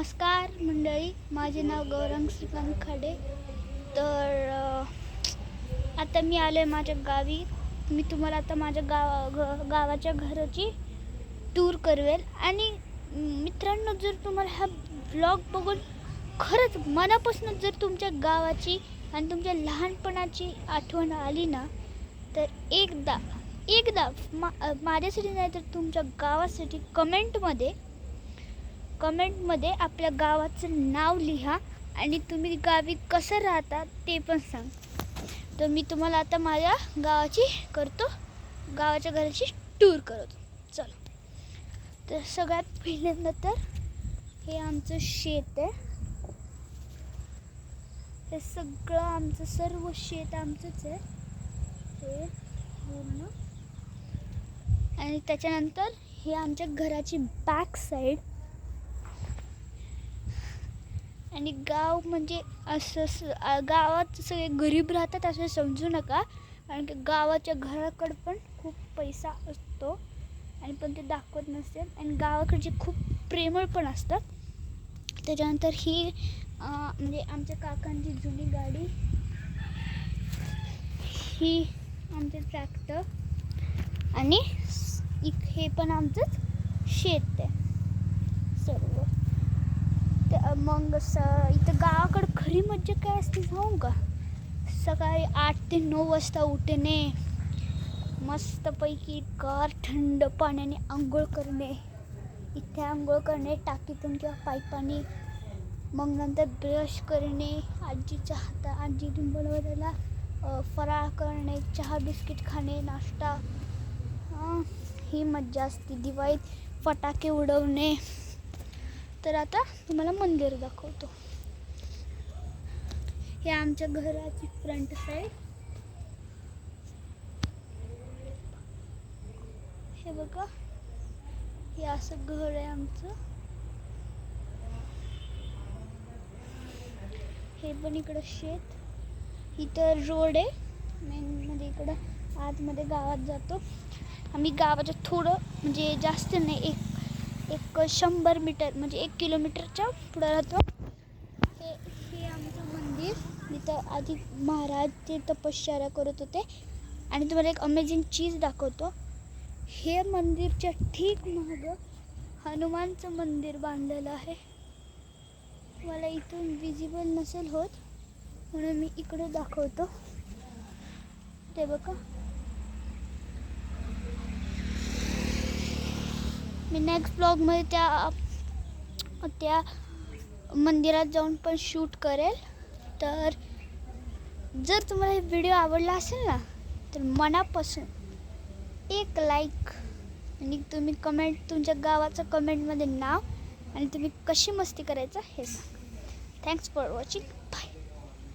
नमस्कार मंडळी, माझे नाव गौरंग श्रीकांत खाडे. तर आता मी आले माझ्या गावी. मी तुम्हाला आता माझ्या गावाच्या घराची टूर करवेल. आणि मित्रांनो, जर तुम्हाला हा ब्लॉग बघून खरंच मनापासून जर तुमच्या गावाची आणि तुमच्या लहानपणाची आठवण आली ना, तर एकदा माझ्यासाठी नाही तर तुमच्या गावासाठी कमेंटमध्ये आपल्या गावाचं नाव लिहा आणि तुम्ही गावी कसं राहता ते पण सांग. तर मी तुम्हाला आता माझ्या गावाच्या घराची टूर करतो. चला. तर सगळ्यात पहिल्यांदा तर हे आमचं शेत आहे. हे सगळं आमचं सर्व शेत आमचंच आहे हे पूर्ण. आणि त्याच्यानंतर हे आमच्या घराची बॅक साईड. आणि गाव म्हणजे असं गावात सगळे गरीब राहतात असं समजू नका, कारण की गावाच्या घराकडं पण खूप पैसा असतो आणि पण ते दाखवत नसते. आणि गावाकडचे खूप प्रेमळ पण असतात. त्याच्यानंतर ही म्हणजे आमच्या काकांची जुनी गाडी, ही आमचे ट्रॅक्टर आणि हे पण आमचंच शेत आहे सर्व. मग इथं गावाकडं खरी मज्जा काय असते सांगू का? सकाळी 8 ते 9 वाजता उठणे, मस्तपैकी गार थंड पाण्याने आंघोळ करणे. इथे आंघोळ करणे टाकीतून किंवा पाईपाने. मग नंतर ब्रश करणे, आजीतून बनवलेला फराळ करणे, चहा बिस्किट खाणे, नाश्ता. ही मज्जा असते. दिवाळीत फटाके उडवणे. तर आता तुम्हाला मंदिर दाखवतो. हे आमच्या घराची फ्रंट साईड. हे बघा, हे असं घर आहे आमचं. हे पण इकडं शेत. इथं रोड आहे मेन, म्हणजे इकडं आतमध्ये गावात जातो आम्ही. गावाच्या थोडं म्हणजे जास्त नाही, एक 100 मीटर म्हणजे 1 किलोमीटरच्या पुढं राहतो. हे आमचं मंदिर. इथं आधी महाराज ते तपश्चर्या करत होते. आणि तुम्हाला एक अमेझिंग चीज दाखवतो. हे मंदिरच्या ठीक मागं हनुमानचं मंदिर बांधलेलं आहे. मला इथून विजिबल नसेल होत म्हणून मी इकडे दाखवतो. ते बघा, मी नेक्स्ट ब्लॉगमध्ये त्या मंदिरात जाऊन पण शूट करेल. तर जर तुम्हाला हे व्हिडिओ आवडला असेल ना, तर मनापासून एक लाईक आणि तुम्ही तुमच्या गावाचं कमेंटमध्ये नाव आणि तुम्ही कशी मस्ती करायचं हे सांगा. Thanks for watching.